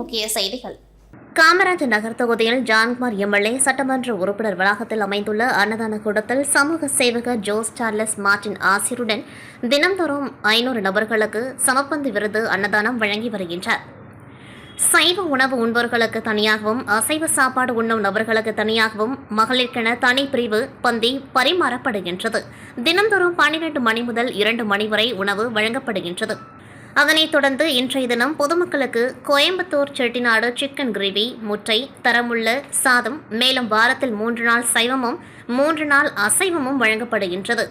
முக்கிய செய்திகள். காமராஜ் நகர் தொகுதியில் ஜான்குமார் எம்எல்ஏ சட்டமன்ற உறுப்பினர் வளாகத்தில் அமைந்துள்ள அன்னதான கூடத்தில் சமூக சேவகர் ஜோஸ் சார்லஸ் மார்டின் ஆசிரியருடன் தினந்தோறும் 500 நபர்களுக்கு சமப்பந்து விருது அன்னதானம் வழங்கி வருகின்றார். சைவ உணவு உண்பவர்களுக்கு தனியாகவும், அசைவ சாப்பாடு உண்ணும் நபர்களுக்கு தனியாகவும் மகளிருக்கென தனி பிரிவு பந்தி பரிமாறப்படுகின்றது. தினந்தோறும் 12 மணி முதல் 2 மணி வரை உணவு வழங்கப்படுகின்றது. அதனைத் தொடர்ந்து இன்றைய தினம் பொதுமக்களுக்கு கோயம்புத்தூர் செட்டிநாடு சிக்கன் கிரேவி, முட்டை, தரமுள்ள சாதம், மேலும் வாரத்தில் 3 நாள் சைவமும் 3 நாள் அசைவமும் வழங்கப்படுகின்றது.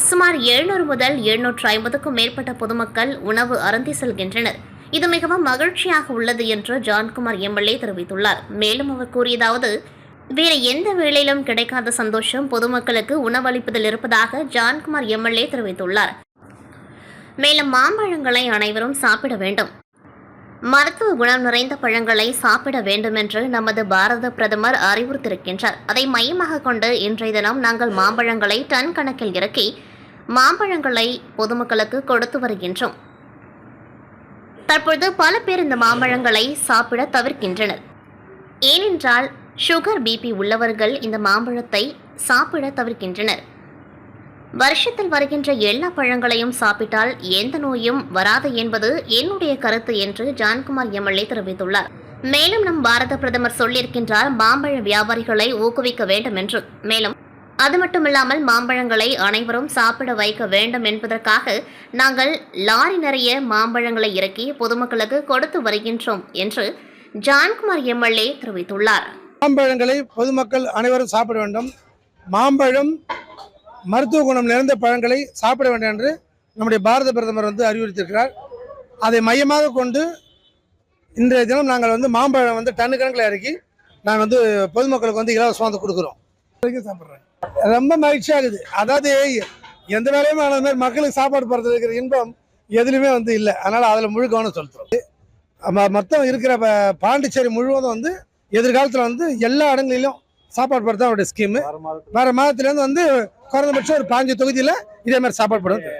சுமார் 700 முதல் 750க்கும் மேற்பட்ட பொதுமக்கள் உணவு அருந்தி செல்கின்றனர். இது மிகவும் மகிழ்ச்சியாக உள்ளது என்று ஜான்குமார் எம்எல்ஏ தெரிவித்துள்ளார். மேலும் அவர் கூறியதாவது, வேறு எந்த வேளையிலும் கிடைக்காத சந்தோஷம் பொதுமக்களுக்கு உணவளிப்பதில் இருப்பதாக ஜான்குமார் எம்எல்ஏ தெரிவித்துள்ளார். மேலும் மாம்பழங்களை அனைவரும் சாப்பிட வேண்டும், மருத்துவ குணம் நிறைந்த பழங்களை சாப்பிட வேண்டும் என்று நமது பாரத பிரதமர் அறிவுறுத்தியிருக்கின்றார். அதை மையமாக கொண்டு இன்றைய தினம் நாங்கள் மாம்பழங்களை டன் கணக்கில் இறக்கி மாம்பழங்களை பொதுமக்களுக்கு கொடுத்து வருகின்றோம். தற்பொழுது பல பேர் இந்த மாம்பழங்களை சாப்பிட தவிர்க்கின்றனர். ஏனென்றால் சுகர், பிபி உள்ளவர்கள் இந்த மாம்பழத்தை சாப்பிட தவிர்க்கின்றனர். வருஷத்தில் வருகின்ற எல்லா பழங்களையும் சாப்பிட்டால் எந்த நோயும் வராது என்பது என்னுடைய கருத்து என்று ஜான்குமார் எம்எல்ஏ தெரிவித்துள்ளார். மேலும் நம் பாரத பிரதமர் சொல்லியிருக்கின்றார், மாம்பழ வியாபாரிகளை ஊக்குவிக்க வேண்டும் என்று. மேலும் அது மட்டுமில்லாமல் மாம்பழங்களை அனைவரும் சாப்பிட வைக்க வேண்டும் என்பதற்காக நாங்கள் லாரி நிறைய மாம்பழங்களை இறக்கி பொதுமக்களுக்கு கொடுத்து வருகின்றோம் என்று ஜான்குமார் எம்எல்ஏ தெரிவித்துள்ளார். மாம்பழங்களை பொதுமக்கள் அனைவரும் சாப்பிட வேண்டும், மாம்பழம் மருத்துவ குணம் நிறைந்த பழங்களை சாப்பிட வேண்டும் என்று நம்முடைய பாரத பிரதமர் அறிவுறுத்தியிருக்கிறார். அதை மையமாக கொண்டு இன்றைய தினம் நாங்கள் மாம்பழம் டன்னு கணக்கில் இறக்கி நாங்கள் பொதுமக்களுக்கு இலவசமாக கொடுக்குறோம். சாப்பிட்றேன், ரொம்ப மகிழ்ச்சி ஆகுது. அதாவது எந்த வேலையுமே ஆனது மாதிரி மக்களுக்கு சாப்பாடு போகிறது இருக்கிற இன்பம் எதுலையுமே இல்லை. அதனால் அதில் முழு கவனம் செலுத்துறோம். மொத்தம் இருக்கிற பாண்டிச்சேரி முழுவதும் எதிர்காலத்தில் எல்லா இடங்களிலும் சாப்பாடு போடுறது அவருடைய ஸ்கீமு. வேற மாதத்துலேருந்து குறைந்தபட்சம் ஒரு 5 தொகுதியில் இதே மாதிரி சாப்பாடு போடுறது.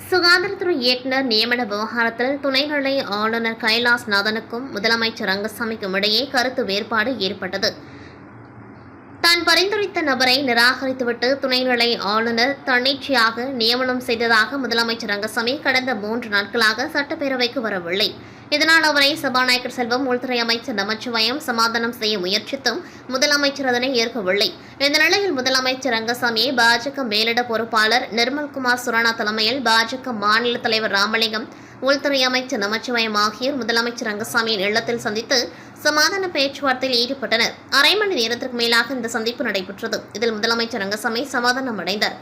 சுகாதாரத்துறை இயக்குநர் நியமன விவகாரத்தில் துணைநிலை ஆளுநர் கைலாஷ்நாதனுக்கும் முதலமைச்சர் ரங்கசாமிக்கும் இடையே கருத்து வேறுபாடு ஏற்பட்டது. தான் பரிந்துரைத்த நபரை நிராகரித்துவிட்டு துணைநிலை ஆளுநர் தன்னிச்சையாக நியமனம் செய்ததாக முதலமைச்சர் ரங்கசாமி கடந்த 3 நாட்களாக சட்டப்பேரவைக்கு வரவில்லை. இதனால் அவரை சபாநாயகர் செல்வம், உள்துறை அமைச்சர் நமச்சிவாயம் சமாதானம் செய்ய முயற்சித்தும் முதலமைச்சர் அதனை ஏற்கவில்லை. இந்த நிலையில் முதலமைச்சர் ரங்கசாமியை பாஜக மேலிட பொறுப்பாளர் நிர்மல்குமார் சுரானா தலைமையில் பாஜக மாநில தலைவர் ராமலிங்கம், உள்துறை அமைச்சர் நமச்சிவாயம் ஆகியோர் முதலமைச்சர் ரங்கசாமியின் இல்லத்தில் சந்தித்து சமாதான பேச்சுவார்த்தையில் ஈடுபட்டனர். அரை மணி நேரத்திற்கு மேலாக இந்த சந்திப்பு நடைபெற்றது. இதில் முதலமைச்சர் ரங்கசாமி சமாதானம் அடைந்தார்.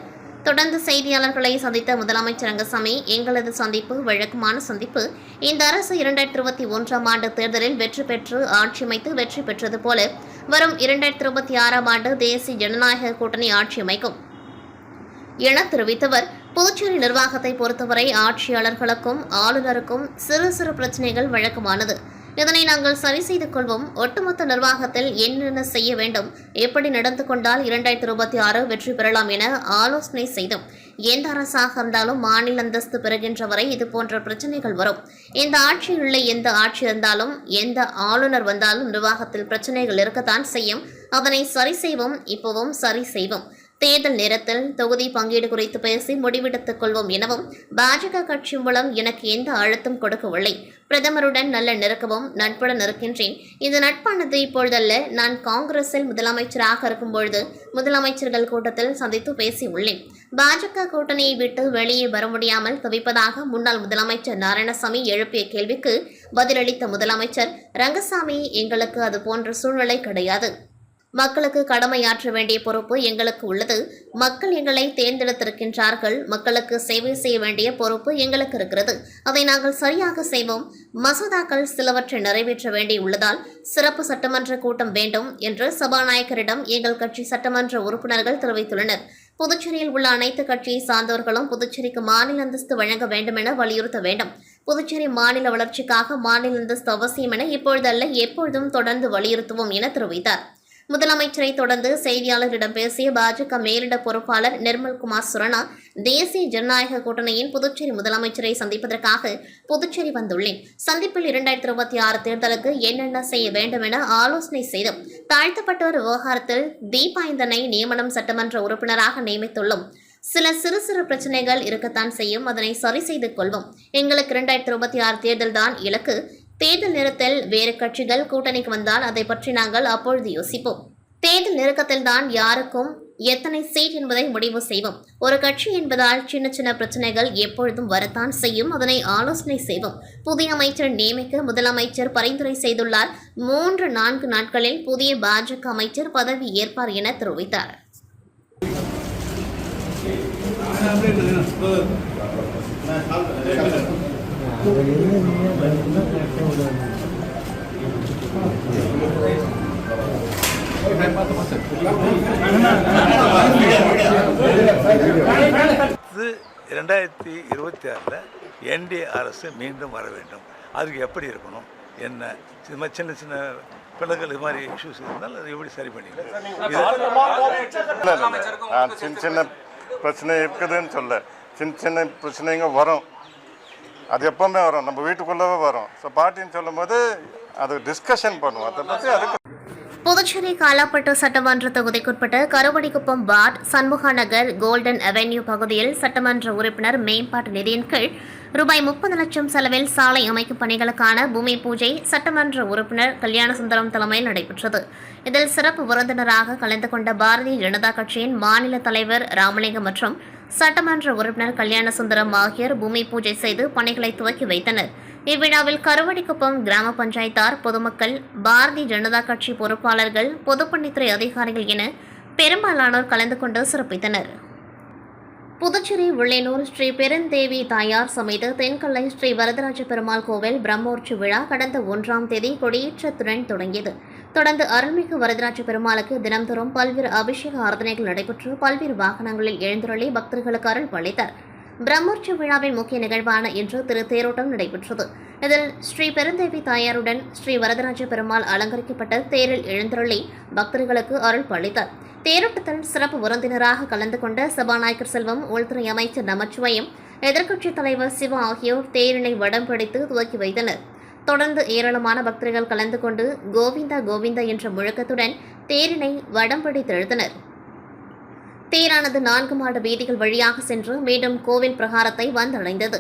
தொடர்ந்து செய்தியாளர்களை சந்தித்த முதலமைச்சர் ரங்கசாமி, எங்களது சந்திப்பு வழக்கமான சந்திப்பு. இந்த அரசு 2021ஆம் ஆண்டு தேர்தலில் வெற்றி பெற்று ஆட்சி அமைத்து வெற்றி பெற்றது போல வரும் 2026ஆம் ஆண்டு தேசிய ஜனநாயக கூட்டணி ஆட்சி அமைக்கும் என தெரிவித்தவர், புதுச்சேரி நிர்வாகத்தை பொறுத்தவரை ஆட்சியாளர்களுக்கும் ஆளுநருக்கும் சிறு சிறு பிரச்சனைகள் வழக்கமானது. இதனை நாங்கள் சரி செய்து கொள்வோம். ஒட்டுமொத்த நிர்வாகத்தில் என்னென்ன செய்ய வேண்டும், எப்படி நடந்து கொண்டால் 2026 வெற்றி பெறலாம் என ஆலோசனை செய்தோம். எந்த அரசாக இருந்தாலும் மாநில அந்தஸ்து பெறுகின்ற வரை இதுபோன்ற பிரச்சனைகள் வரும். இந்த ஆட்சி இல்லை, எந்த ஆட்சி இருந்தாலும் எந்த ஆளுநர் வந்தாலும் நிர்வாகத்தில் பிரச்சனைகள் இருக்கத்தான் செய்யும். அதனை சரி செய்வோம், இப்பவும் சரி செய்வோம். தேர்தல் நேரத்தில் தொகுதி பங்கீடு குறித்து பேசி முடிவெடுத்துக் கொள்வோம் எனவும் பாஜக கட்சி மூலம் எனக்கு எந்த அழுத்தம் கொடுக்கவில்லை. பிரதமருடன் நல்ல நெருக்கவும் நட்புடன் இருக்கின்றேன். இந்த நட்பானது இப்பொழுதல்ல, நான் காங்கிரஸில் முதலமைச்சராக இருக்கும்பொழுது முதலமைச்சர்கள் கூட்டத்தில் சந்தித்து பேசியுள்ளேன். பாஜக கூட்டணியை விட்டு வெளியே வர முடியாமல் தவிப்பதாக முன்னாள் முதலமைச்சர் நாராயணசாமி எழுப்பிய கேள்விக்கு பதிலளித்த முதலமைச்சர் ரங்கசாமி, எங்களுக்கு அது போன்ற சூழ்நிலை கிடையாது. மக்களுக்கு கடமையாற்ற வேண்டிய பொறுப்பு எங்களுக்கு உள்ளது. மக்கள் எங்களை தேர்ந்தெடுத்திருக்கின்றார்கள். மக்களுக்கு சேவை செய்ய வேண்டிய பொறுப்பு எங்களுக்கு இருக்கிறது. அதை நாங்கள் சரியாக செய்வோம். மசோதாக்கள் சிலவற்றை நிறைவேற்ற வேண்டியுள்ளதால் சிறப்பு சட்டமன்ற கூட்டம் வேண்டும் என்று சபாநாயகரிடம் எங்கள் கட்சி சட்டமன்ற உறுப்பினர்கள் தெரிவித்துள்ளனர். புதுச்சேரியில் உள்ள அனைத்து கட்சியை சார்ந்தவர்களும் புதுச்சேரிக்கு மாநில அந்தஸ்து வழங்க வேண்டும் என வலியுறுத்த வேண்டும். புதுச்சேரி மாநில வளர்ச்சிக்காக மாநில அந்தஸ்து அவசியம் என இப்பொழுதல்ல, எப்பொழுதும் தொடர்ந்து வலியுறுத்துவோம் என தெரிவித்தார். முதலமைச்சரை தொடர்ந்து செய்தியாளர்களிடம் பேசிய பாஜக மேலிட பொறுப்பாளர் நிர்மல்குமார் சுரானா, தேசிய ஜனநாயக கூட்டணியின் புதுச்சேரி முதலமைச்சரை சந்திப்பதற்காக புதுச்சேரி வந்துள்ளேன். சந்திப்பில் 2026 தேர்தலுக்கு என்னென்ன செய்ய வேண்டும் என ஆலோசனை செய்தோம். தாழ்த்தப்பட்டோர் விவகாரத்தில் தீபாய்ந்தனை நியமனம் சட்டமன்ற உறுப்பினராக நியமித்துள்ளோம். சில சிறு சிறு பிரச்சனைகள் இருக்கத்தான் செய்யும், அதனை சரி செய்து கொள்வோம். எங்களுக்கு 2026 தேர்தல் தான் இலக்கு. தேர்தல் நேரத்தில் வேறு கட்சிகள் கூட்டணிக்கு வந்தால் அதை பற்றி நாங்கள் அப்பொழுது யோசிப்போம். தேர்தல் நெருக்கத்தில் தான் யாருக்கும் எத்தனை சீட் என்பதை முடிவு செய்வோம். ஒரு கட்சி என்பதால் சின்ன சின்ன பிரச்சனைகள் எப்பொழுதும் வரத்தான் செய்யும், அதனை ஆலோசனை செய்வோம். புதிய அமைச்சர் நியமிக்க முதலமைச்சர் பரிந்துரை செய்துள்ளார். 3-4 நாட்களில் புதிய பாஜக அமைச்சர் பதவி ஏற்பார் என தெரிவித்தார். ரெண்டாயிரத்தி 26 என்டிஏ அரசு மீண்டும் வர வேண்டும். அதுக்கு எப்படி இருக்கணும், என்ன இது மாதிரி சின்ன சின்ன பிள்ளைகள் இது மாதிரி இஷ்யூஸ் இருந்தால் அது எப்படி சரி பண்ணிக்கலாம். சின்ன சின்ன பிரச்சனை இருக்குதுன்னு சொல்ல, சின்ன சின்ன பிரச்சனைங்க வரும். அது எப்பவுமே வரும், நம்ம வீட்டுக்குள்ளவே வரும். ஸோ பார்ட்டின்னு சொல்லும் போது அது டிஸ்கஷன் பண்ணுவோம். அதை பற்றி அதுக்கு புதுச்சேரி காலாப்பட்டு சட்டமன்ற தொகுதிக்குட்பட்ட கருவடிக்குப்பம் வார்டு சண்முகா நகர் கோல்டன் அவென்யூ பகுதியில் சட்டமன்ற உறுப்பினர் மேம்பாட்டு நிதியின் கீழ் ரூபாய் 30 லட்சம் செலவில் சாலை அமைக்கும் பணிகளுக்கான பூமி பூஜை சட்டமன்ற உறுப்பினர் கல்யாணசுந்தரம் தலைமையில் நடைபெற்றது. இதில் சிறப்பு விருந்தினராக கலந்து கொண்ட பாரதிய ஜனதா கட்சியின் மாநில தலைவர் ராமலிங்கம் மற்றும் சட்டமன்ற உறுப்பினர் கல்யாணசுந்தரம் ஆகியோர் பூமி பூஜை செய்து பணிகளை துவக்கி வைத்தனர். இவ்விழாவில் கருவடிக்குப்பம் கிராம பஞ்சாயத்தார், பொதுமக்கள், பாரதிய ஜனதா கட்சி பொறுப்பாளர்கள், பொதுப்பணித்துறை அதிகாரிகள் என பெரும்பாலானோர் கலந்து கொண்டு சிறப்பித்தனர். புதுச்சேரி உள்ளேனூர் ஸ்ரீ பெருந்தேவி தாயார் சமேத தென்கல்லை ஸ்ரீ வரதராஜ பெருமாள் கோவில் பிரம்மோற்சு விழா கடந்த 1ஆம் தேதி கொடியேற்றத்துடன் தொடங்கியது. தொடர்ந்து அருள்மிகு வரதராஜ பெருமாளுக்கு தினம்தோறும் பல்வேறு அபிஷேக ஆராதனைகள் நடைபெற்று பல்வேறு வாகனங்களில் எழுந்தருளி பக்தர்களுக்கு அருள் பாலித்தார். பிரம்மோற்சவ விழாவின் முக்கிய நிகழ்வான இன்று திருத்தேரோட்டம் நடைபெற்றது. இதில் ஸ்ரீ பெருந்தேவி தாயாருடன் ஸ்ரீ வரதராஜ பெருமாள் அலங்கரிக்கப்பட்ட தேரில் எழுந்தருளி பக்தர்களுக்கு அருள் பாலித்தார். தேரோட்டத்தில் சிறப்பு விருந்தினராக கலந்து கொண்ட சபாநாயகர் செல்வம், உள்துறை அமைச்சர் நமச்சிவாயம், எதிர்க்கட்சித் தலைவர் சிவா ஆகியோர் தேரினை வடம் பிடித்து துவக்கி வைத்தனர். தொடர்ந்து ஏராளமான பக்தர்கள் கலந்து கொண்டு கோவிந்தா கோவிந்தா என்ற முழக்கத்துடன் தேரினை வடம் பிடித்து இழுத்தனர். தேரானது 4 மாட வீதிகள் வழியாக சென்று மீண்டும் கோவில் பிரகாரத்தை வந்தடைந்தது.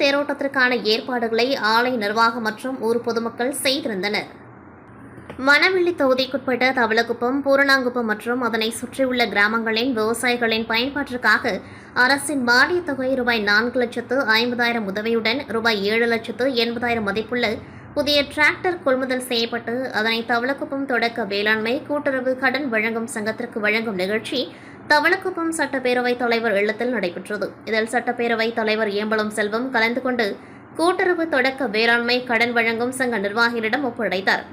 தேரோட்டத்திற்கான ஏற்பாடுகளை ஆலய நிர்வாகம் மற்றும் ஊர் பொதுமக்கள் செய்திருந்தனர். மணவெள்ளி தொகுதிக்குட்பட்ட தவளக்குப்பம், பூரணாங்குப்பம் மற்றும் அதனை சுற்றியுள்ள கிராமங்களின் விவசாயிகளின் பயன்பாட்டிற்காக அரசின் மானியத் தொகை ரூபாய் 4,50,000 உதவியுடன் ரூபாய் 7,80,000 மதிப்புள்ள புதிய டிராக்டர் கொள்முதல் செய்யப்பட்டு அதனை தவளக்குப்பம் தொடக்க வேளாண்மை கூட்டுறவு கடன் வழங்கும் சங்கத்திற்கு வழங்கும் நிகழ்ச்சி தவளக்குப்பம் சட்டப்பேரவைத் தலைவர் இல்லத்தில் நடைபெற்றது. இதில் சட்டப்பேரவைத் தலைவர் ஏம்பலம் செல்வம் கலந்து கொண்டு கூட்டுறவு தொடக்க வேளாண்மை கடன் வழங்கும் சங்க நிர்வாகிகளிடம் ஒப்படைத்தார்.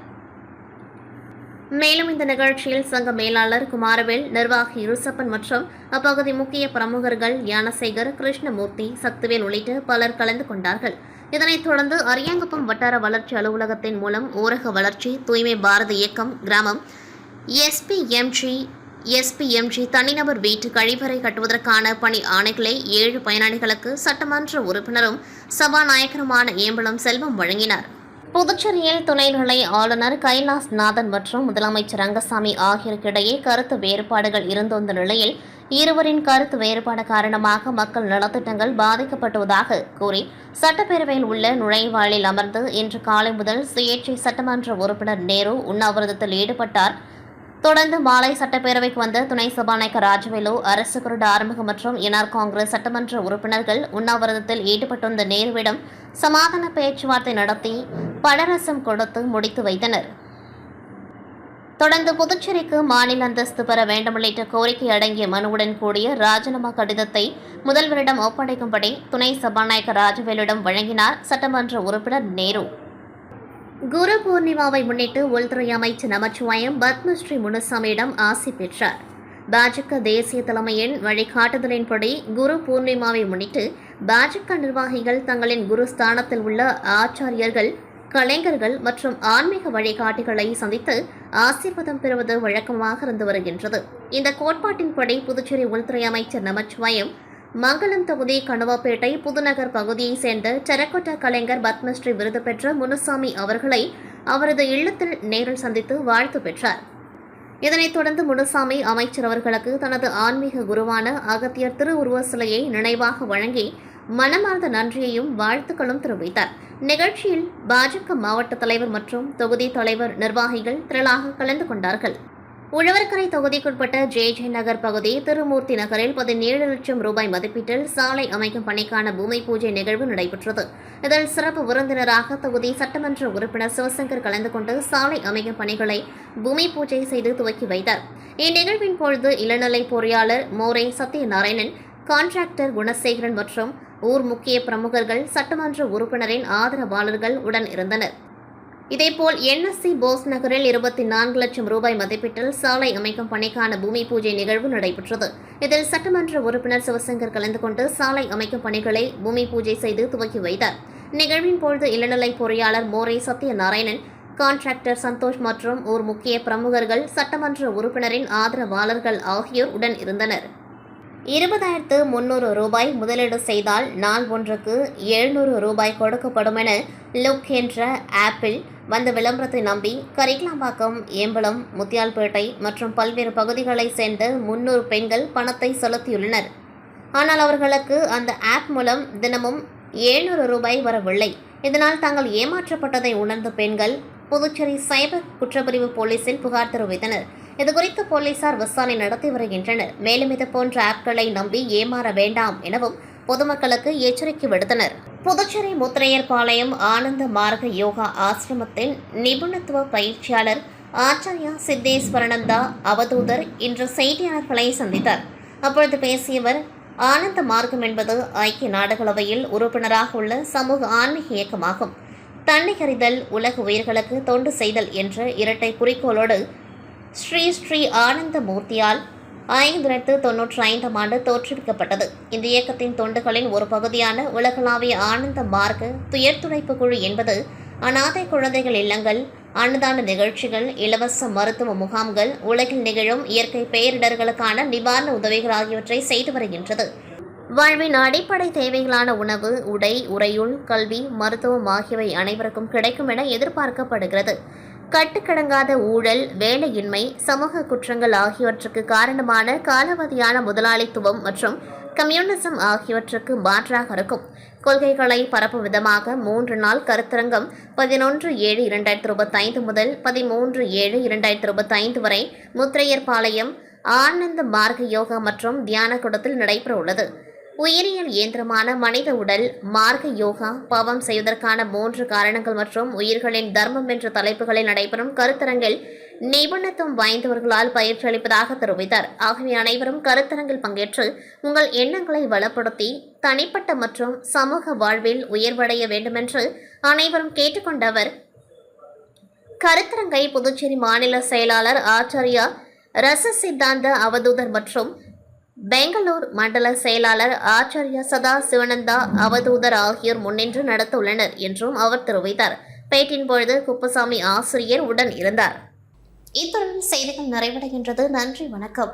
மேலும் இந்த நிகழ்ச்சியில் சங்க மேலாளர் குமாரவேல், நிர்வாகி இருசப்பன் மற்றும் அப்பகுதி முக்கிய பிரமுகர்கள் ஞானசேகர், கிருஷ்ணமூர்த்தி, சக்திவேல் உள்ளிட்ட பலர் கலந்து கொண்டார்கள். இதனைத் தொடர்ந்து அரியாங்குப்பம் வட்டார வளர்ச்சி அலுவலகத்தின் மூலம் ஊரக வளர்ச்சி, தூய்மை பாரத இயக்கம், கிராமம், எஸ்பிஎம்ஜி தனிநபர் வீட்டு கழிவறை கட்டுவதற்கான பணி ஆணைகளை 7 பயனாளிகளுக்கு சட்டமன்ற உறுப்பினரும் சபாநாயகருமான ஏம்பலம் செல்வம் வழங்கினார். புதுச்சேரியில் துணைநிலை ஆளுநர் கைலாஸ் நாதன் மற்றும் முதலமைச்சர் ரங்கசாமி ஆகியோருக்கிடையே கருத்து வேறுபாடுகள் இருந்த நிலையில் இருவரின் கருத்து வேறுபாடு காரணமாக மக்கள் நலத்திட்டங்கள் பாதிக்கப்பட்டுவதாக கூறி சட்டப்பேரவையில் உள்ள நுழைவாயிலில் அமர்ந்து இன்று காலை முதல் சுயேட்சை சட்டமன்ற உறுப்பினர் நேரு உண்ணாவிரதத்தில் ஈடுபட்டார். தொடர்ந்து மாலை சட்டப்பேரவைக்கு வந்த துணை சபாநாயகர் ராஜவேலு, அரசு குருட ஆறுமுகம் மற்றும் என்ஆர் காங்கிரஸ் சட்டமன்ற உறுப்பினர்கள் உண்ணாவிரதத்தில் ஈடுபட்டிருந்த நேருவிடம் சமாதான பேச்சுவார்த்தை நடத்தி பழரசம் கொடுத்து முடித்து வைத்தனர். தொடர்ந்து புதுச்சேரிக்கு மாநில அந்தஸ்து பெற வேண்டும் உள்ளிட்ட கோரிக்கை அடங்கிய மனுவுடன் கூடிய ராஜினாமா கடிதத்தை முதல்வரிடம் ஒப்படைக்கும்படி துணை சபாநாயகர் ராஜவேலுவிடம் வழங்கினார் சட்டமன்ற உறுப்பினர் நேரு. குரு பூர்ணிமாவை முன்னிட்டு உள்துறை அமைச்சர் நமச்சிவாயம் பத்மஸ்ரீ முனுசாமியிடம் ஆசி பெற்றார். பாஜக தேசிய தலைமையின் வழிகாட்டுதலின்படி குரு பூர்ணிமாவை முன்னிட்டு பாஜக நிர்வாகிகள் தங்களின் குரு ஸ்தானத்தில் உள்ள ஆச்சாரியர்கள் கலைஞர்கள் மற்றும் ஆன்மீக வழிகாட்டிகளை சந்தித்து ஆசீர்வாதம் பெறுவது வழக்கமாக இருந்து வருகின்றது. இந்த கோட்பாட்டின்படி புதுச்சேரி உள்துறை அமைச்சர் நமச்சிவாயம் மங்களம் தொகுதி கணுவாப்பேட்டை புதுநகர் பகுதியைச் சேர்ந்த டெரகோட்டா கலைஞர் பத்மஸ்ரீ விருது பெற்ற முனுசாமி அவர்களை அவரது இல்லத்தில் நேரில் சந்தித்து வாழ்த்து பெற்றார். இதனைத் தொடர்ந்து முனுசாமி அமைச்சர் அவர்களுக்கு தனது ஆன்மீக குருவான அகத்தியர் திருவுருவ சிலையை நினைவாக வழங்கி மனமார்ந்த நன்றியையும் வாழ்த்துக்களும் தெரிவித்தார். நிகழ்ச்சியில் பாஜக மாவட்ட தலைவர் மற்றும் தொகுதி தலைவர் நிர்வாகிகள் திரளாக கலந்து கொண்டார்கள். உழவர்கரை தொகுதிக்குட்பட்ட ஜே நகர் பகுதி திருமூர்த்தி நகரில் 17 லட்சம் ரூபாய் மதிப்பீட்டில் சாலை அமைக்கும் பணிக்கான பூமி பூஜை நிகழ்வு நடைபெற்றது. இதில் சிறப்பு விருந்தினராக தொகுதி சட்டமன்ற உறுப்பினர் சிவசங்கர் கலந்து கொண்டு சாலை அமைக்கும் பணிகளை பூமி பூஜை செய்து துவக்கி வைத்தார். இந்நிகழ்வின் பொழுது இளநிலை பொறியாளர் மோரே சத்யநாராயணன், கான்ட்ராக்டர் குணசேகரன் மற்றும் ஊர் முக்கிய பிரமுகர்கள், சட்டமன்ற உறுப்பினரின் ஆதரவாளர்கள் உடன் இருந்தனர். இதேபோல் NSC போஸ் நகரில் 24 லட்சம் ரூபாய் மதிப்பீட்டில் சாலை அமைக்கும் பணிக்கான பூமி பூஜை நிகழ்வு நடைபெற்றது. இதில் சட்டமன்ற உறுப்பினர் சிவசங்கர் கலந்து கொண்டு சாலை அமைக்கும் பணிகளை பூமி பூஜை செய்து துவக்கி வைத்தார். நிகழ்வின் பொழுது இளநிலை பொறியாளர் மோரே சத்யநாராயணன், கான்ட்ராக்டர் சந்தோஷ் மற்றும் ஊர் முக்கிய பிரமுகர்கள், சட்டமன்ற உறுப்பினரின் ஆதரவாளர்கள் ஆகியோர் உடன் இருந்தனர். 20,300 ரூபாய் முதலீடு செய்தால் நாள் ஒன்றுக்கு 700 ரூபாய் கொடுக்கப்படும் என லுக் என்ற ஆப்பில் வந்த விளம்பரத்தை நம்பி கரிக்கலாம்பாக்கம், ஏம்பலம், முத்தியால்பேட்டை மற்றும் பல்வேறு பகுதிகளைச் சேர்ந்த 300 பெண்கள் பணத்தை செலுத்தியுள்ளனர். ஆனால் அவர்களுக்கு அந்த ஆப் மூலம் தினமும் 700 ரூபாய் வரவில்லை. இதனால் தாங்கள் ஏமாற்றப்பட்டதை உணர்ந்த பெண்கள் புதுச்சேரி சைபர் குற்றப்பிரிவு போலீசில் புகார் தெரிவித்தனர். இதுகுறித்து போலீசார் விசாரணை நடத்தி வருகின்றனர். மேலும் இதுபோன்ற ஆப்களை நம்பி ஏமாற வேண்டாம் எனவும் பொதுமக்களுக்கு எச்சரிக்கை விடுத்தனர். புதுச்சேரி முத்திரையர்பாளையம் ஆனந்த மார்க யோகா ஆசிரமத்தின் நிபுணத்துவ பயிற்சியாளர் ஆச்சாரியா சித்தேஸ்வரனந்தா அவதூதர் இன்று செய்தியாளர்களை சந்தித்தார். அப்பொழுது பேசியவர், ஆனந்த மார்க்கம் என்பது ஐக்கிய நாடுகளவையில் உறுப்பினராக உள்ள சமூக ஆன்மீக இயக்கமாகும். தன்னிகரிதல், உலக உயிர்களுக்கு தொண்டு செய்தல் என்ற இரட்டை குறிக்கோளோடு ஸ்ரீ ஆனந்த மூர்த்தியால் 1995ஆம் ஆண்டு தோற்றுவிக்கப்பட்டது. இந்த இயக்கத்தின் தொண்டுகளின் ஒரு பகுதியான உலகளாவிய ஆனந்த மார்க்க துயர்துடைப்பு குழு என்பது அநாதை குழந்தைகள் இல்லங்கள், அன்னதான நிகழ்ச்சிகள், இலவச மருத்துவ முகாம்கள், உலகில் நிகழும் இயற்கை பேரிடர்களுக்கான நிவாரண உதவிகள் ஆகியவற்றை செய்து வருகின்றது. வாழ்வின் அடிப்படை தேவைகளான உணவு, உடை, உறையுள், கல்வி, மருத்துவம் ஆகியவை அனைவருக்கும் கிடைக்கும் என எதிர்பார்க்கப்படுகிறது. கட்டுக்கடங்காத ஊழல், வேலையின்மை, சமூக குற்றங்கள் ஆகியவற்றுக்கு காரணமான காலாவதியான முதலாளித்துவம் மற்றும் கம்யூனிசம் ஆகியவற்றுக்கு மாற்றாக இருக்கும் கொள்கைகளை பரப்பும் விதமாக 3 நாள் கருத்தரங்கம் 11/7/2025 முதல் 13/7/2025 வரை முத்திரையர்பாளையம் ஆனந்த மார்க்க யோகா மற்றும் தியான கூடத்தில் நடைபெற உள்ளது. உயிரியல் இயந்திரமான மனித உடல், மார்க்க யோகா, பாவம் செய்வதற்கான 3 காரணங்கள் மற்றும் உயிர்களின் தர்மம் என்ற தலைப்புகளில் நடைபெறும் கருத்தரங்கில் நிபுணத்துவம் வாய்ந்தவர்களால் பயிற்சி அளிப்பதாக தெரிவித்தார். ஆகவே அனைவரும் கருத்தரங்கில் பங்கேற்று உங்கள் எண்ணங்களை வளப்படுத்தி தனிப்பட்ட மற்றும் சமூக வாழ்வில் உயர்வடைய வேண்டுமென்று அனைவரும் கேட்டுக்கொண்ட அவர், கருத்தரங்கை புதுச்சேரி மாநில செயலாளர் ஆச்சாரியா ரச சித்தாந்த அவதூதர் மற்றும் பெங்களூர் மண்டல செயலாளர் ஆச்சாரியா சதா சிவனந்தா அவதூதர் ஆகியோர் முன்னின்று நடத்த உள்ளனர் என்றும் அவர் தெரிவித்தார். பேட்டின் பொழுது குப்புசாமி ஆசிரியர் உடன் இருந்தார். இத்துடன் செய்திகள் நிறைவடைகின்றது. நன்றி, வணக்கம்.